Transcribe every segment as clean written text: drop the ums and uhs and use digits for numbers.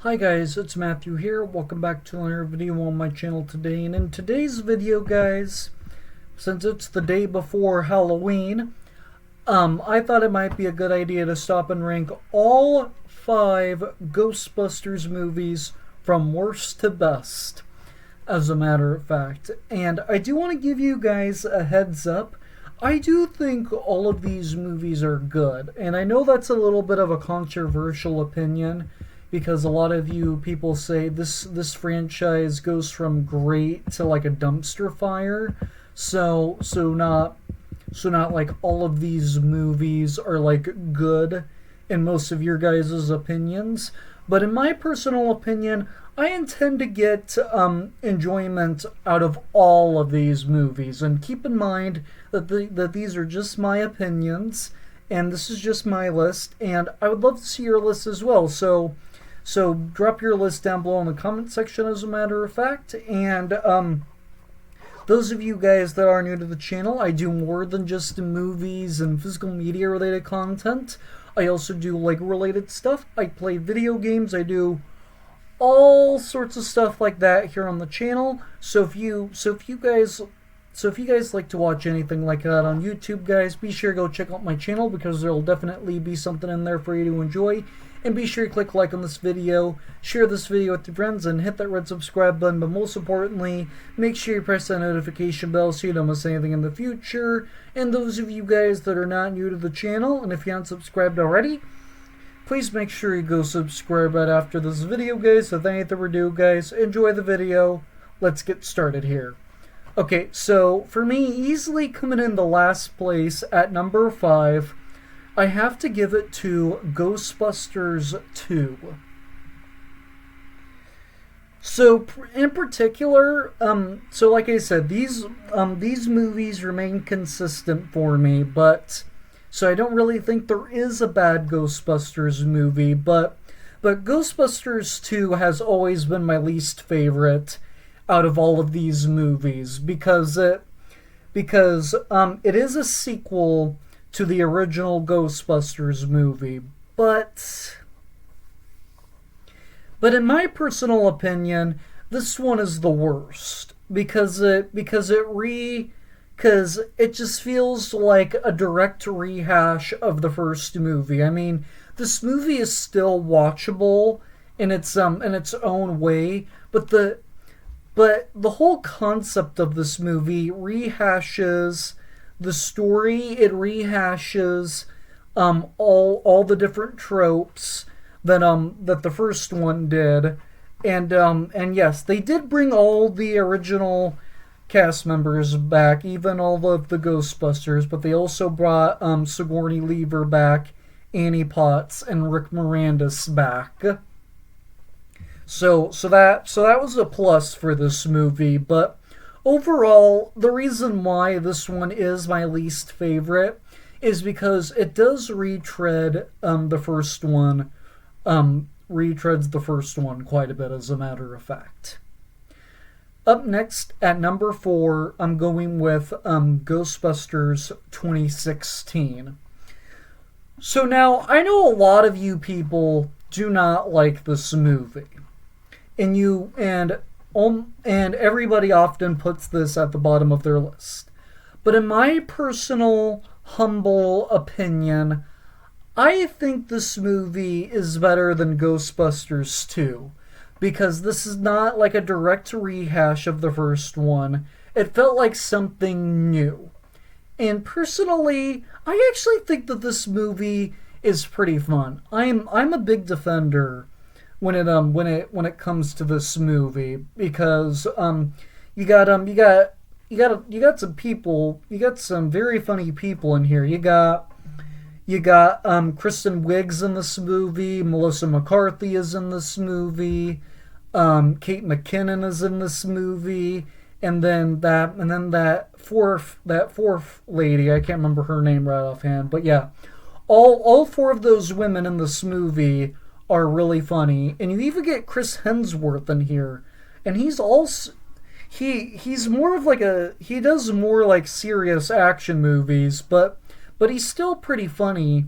Hi guys, it's Matthew here. Welcome back to another video on my channel today. And in today's video, guys, since it's the day before Halloween, I thought it might be a good idea to stop and rank all 5 Ghostbusters movies from worst to best, as a matter of fact. And I do want to give you guys a heads up. I do think all of these movies are good, and I know that's a little bit of a controversial opinion, because a lot of you people say this franchise goes from great to like a dumpster fire. So not like all of these movies are like good in most of your guys' opinions. But in my personal opinion, I intend to get enjoyment out of all of these movies. And keep in mind that these are just my opinions, and this is just my list, and I would love to see your list as well. So drop your list down below in the comment section, as a matter of fact. And those of you guys that are new to the channel, I do more than just movies and physical media related content. I also do like related stuff. I play video games. I do all sorts of stuff like that here on the channel. So if you guys like to watch anything like that on YouTube, guys, be sure to go check out my channel, because there'll definitely be something in there for you to enjoy. And be sure to click like on this video, share this video with your friends, and hit that red subscribe button. But most importantly, make sure you press that notification bell so you don't miss anything in the future. And those of you guys that are not new to the channel, and if you haven't subscribed already, please make sure you go subscribe right after this video, guys. So without any further ado, guys, enjoy the video. Let's get started here. Okay, so for me, easily coming in the last place at number 5, I have to give it to Ghostbusters 2. So in particular, so like I said, these movies remain consistent for me, but so I don't really think there is a bad Ghostbusters movie, but Ghostbusters 2 has always been my least favorite out of all of these movies, because it is a sequel to the original Ghostbusters movie, but in my personal opinion, this one is the worst, because it just feels like a direct rehash of the first movie. I mean, this movie is still watchable in its own way, but the whole concept of this movie rehashes the story. It rehashes all the different tropes that the first one did, and yes, they did bring all the original cast members back, even all of the Ghostbusters, but they also brought Sigourney Weaver back, Annie Potts, and Rick Moranis back. So that was a plus for this movie. But overall, the reason why this one is my least favorite is because it does retread the first one. Retreads the first one quite a bit, as a matter of fact. Up next, at number 4, I'm going with Ghostbusters 2016. So now, I know a lot of you people do not like this movie, and everybody often puts this at the bottom of their list. But in my personal, humble opinion, I think this movie is better than Ghostbusters 2, because this is not like a direct rehash of the first one. It felt like something new. And personally, I actually think that this movie is pretty fun. I'm a big defender when it comes to this movie, because you got some people, you got some very funny people in here. You got Kristen Wiig's in this movie, Melissa McCarthy is in this movie, Kate McKinnon is in this movie, and then that fourth lady, I can't remember her name right offhand, but yeah, all 4 of those women in this movie are really funny. And you even get Chris Hemsworth in here, and he's more of like he does more like serious action movies, but he's still pretty funny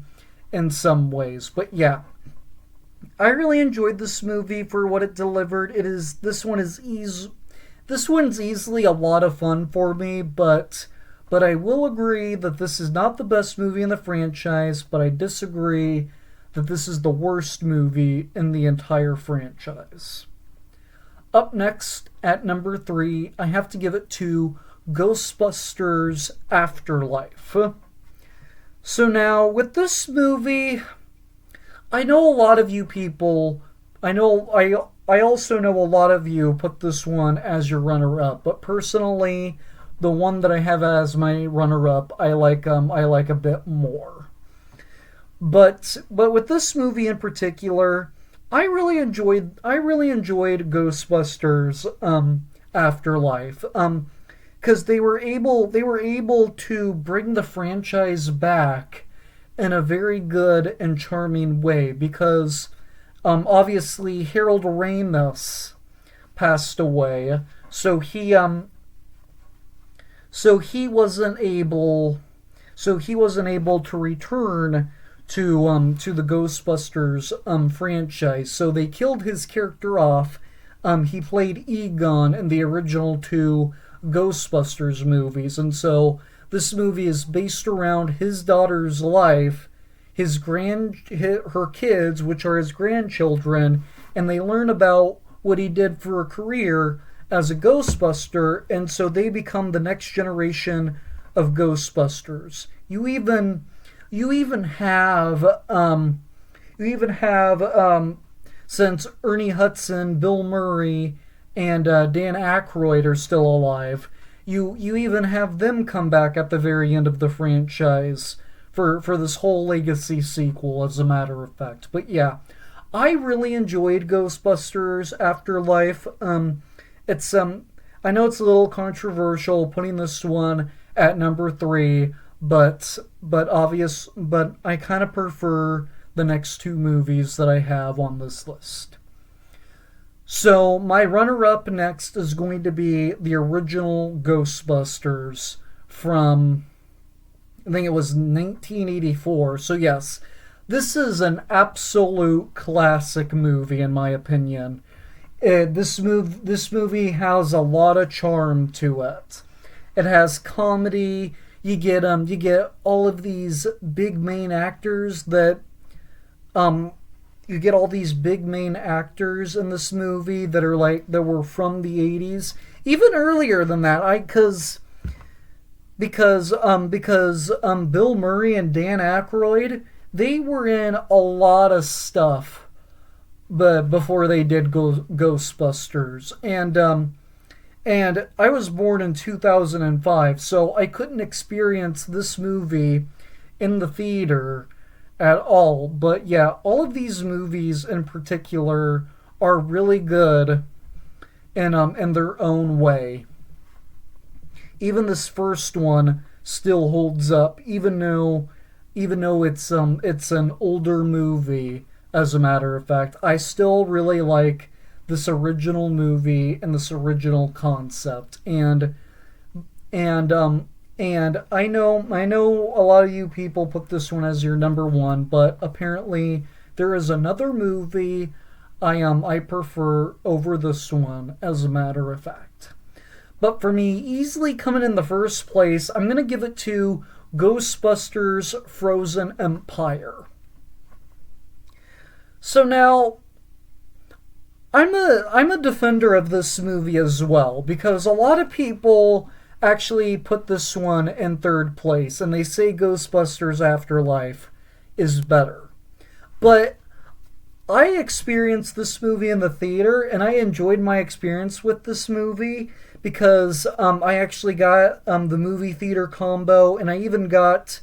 in some ways. But yeah, I really enjoyed this movie for what it delivered. This one's easily a lot of fun for me, but I will agree that this is not the best movie in the franchise, but I disagree that this is the worst movie in the entire franchise. Up next, at number 3, I have to give it to Ghostbusters Afterlife. So now, with this movie, I know a lot of you people, I also know a lot of you put this one as your runner-up, but personally, the one that I have as my runner-up, I like a bit more. But with this movie in particular, I really enjoyed Ghostbusters Afterlife, because they were able to bring the franchise back in a very good and charming way, because obviously Harold Ramis passed away, so he wasn't able to return to the Ghostbusters franchise. So they killed his character off. He played Egon in the original 2 Ghostbusters movies, and so this movie is based around his daughter's life, her kids, which are his grandchildren, and they learn about what he did for a career as a Ghostbuster, and so they become the next generation of Ghostbusters. You even have since Ernie Hudson, Bill Murray, and Dan Aykroyd are still alive, you even have them come back at the very end of the franchise for this whole legacy sequel, as a matter of fact. But yeah, I really enjoyed Ghostbusters Afterlife. It's I know it's a little controversial putting this one at number 3, but I kind of prefer the next 2 movies that I have on this list. So my runner-up next is going to be the original Ghostbusters from, I think it was 1984. So yes, this is an absolute classic movie in my opinion. This movie has a lot of charm to it. It has comedy. You get all of these big main actors that you get all these big main actors in this movie that were from the 80s, even earlier than that. Because Bill Murray and Dan Aykroyd, they were in a lot of stuff but before they did Ghostbusters, and I was born in 2005, so I couldn't experience this movie in the theater at all. But yeah, all of these movies in particular are really good in their own way. Even this first one still holds up, even though it's an older movie. As a matter of fact, I still really like this original movie and this original concept, and I know a lot of you people put this one as your number 1, but apparently there is another movie I prefer over this one, as a matter of fact. But for me, easily coming in the first place, I'm gonna give it to Ghostbusters Frozen Empire. So now, I'm a defender of this movie as well, because a lot of people actually put this one in third place, and they say Ghostbusters Afterlife is better. But I experienced this movie in the theater, and I enjoyed my experience with this movie, because I actually got the movie theater combo, and I even got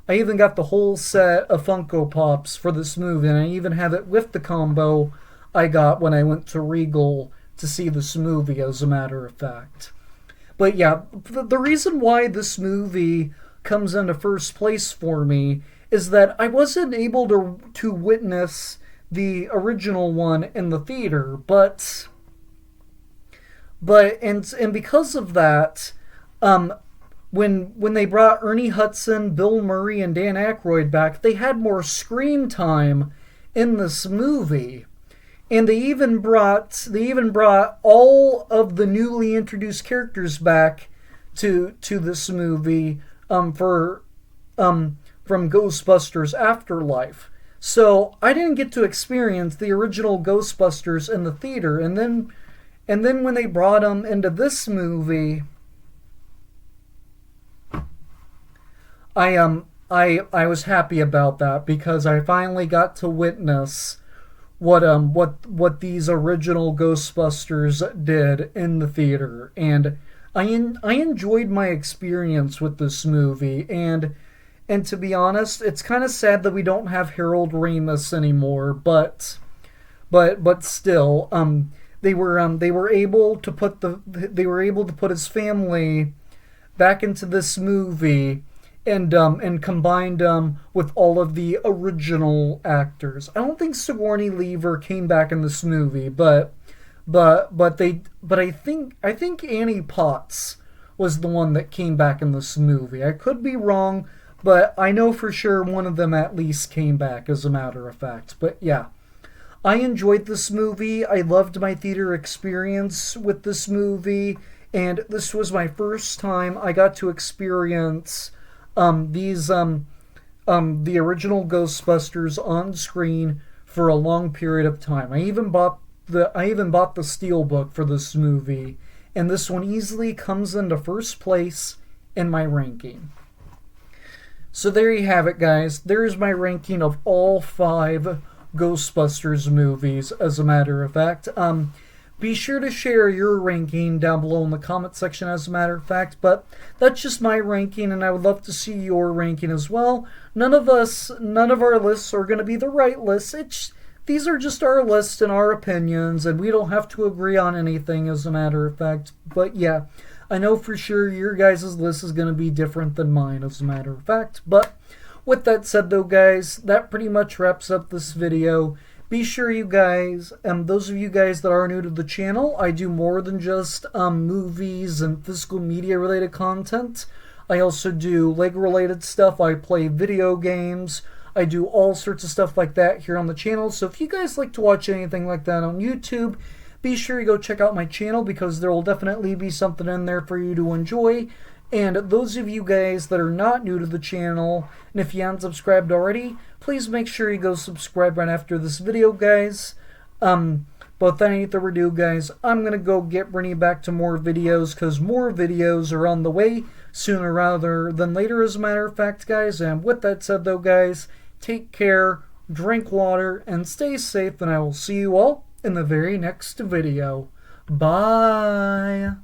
the whole set of Funko Pops for this movie, and I even have it with the combo I got when I went to Regal to see this movie, as a matter of fact. But yeah, the reason why this movie comes into first place for me is that I wasn't able to witness the original one in the theater, but because of that, when they brought Ernie Hudson, Bill Murray, and Dan Aykroyd back, they had more screen time in this movie. and they even brought all of the newly introduced characters back to this movie for from Ghostbusters Afterlife. So I didn't get to experience the original Ghostbusters in the theater, and then when they brought them into this movie, I was happy about that because I finally got to witness what these original Ghostbusters did in the theater, and I enjoyed my experience with this movie, and to be honest, it's kind of sad that we don't have Harold Ramis anymore, but still, they were able to put his family back into this movie, and combined with all of the original actors. I don't think Sigourney Weaver came back in this movie, but I think Annie Potts was the one that came back in this movie. I could be wrong, but I know for sure one of them at least came back, as a matter of fact. But yeah, I enjoyed this movie. I loved my theater experience with this movie, and this was my first time I got to experience the original Ghostbusters on screen for a long period of time. I even bought the steelbook for this movie, and this one easily comes into first place in my ranking. So there you have it, guys. There is my ranking of all 5 Ghostbusters movies, as a matter of fact. Be sure to share your ranking down below in the comment section, as a matter of fact, but that's just my ranking, and I would love to see your ranking as well. None of our lists are going to be the right lists. These are just our lists and our opinions, and we don't have to agree on anything, as a matter of fact. But yeah, I know for sure your guys' list is going to be different than mine, as a matter of fact. But with that said, though, guys, that pretty much wraps up this video. Be sure you guys, those of you guys that are new to the channel, I do more than just movies and physical media related content. I also do Lego related stuff. I play video games. I do all sorts of stuff like that here on the channel. So if you guys like to watch anything like that on YouTube, be sure you go check out my channel, because there will definitely be something in there for you to enjoy. And those of you guys that are not new to the channel, and if you haven't subscribed already, please make sure you go subscribe right after this video, guys. But without any further ado, guys, I'm going to go get bringing back to more videos, because more videos are on the way sooner rather than later, as a matter of fact, guys. And with that said, though, guys, take care, drink water, and stay safe, and I will see you all in the very next video. Bye!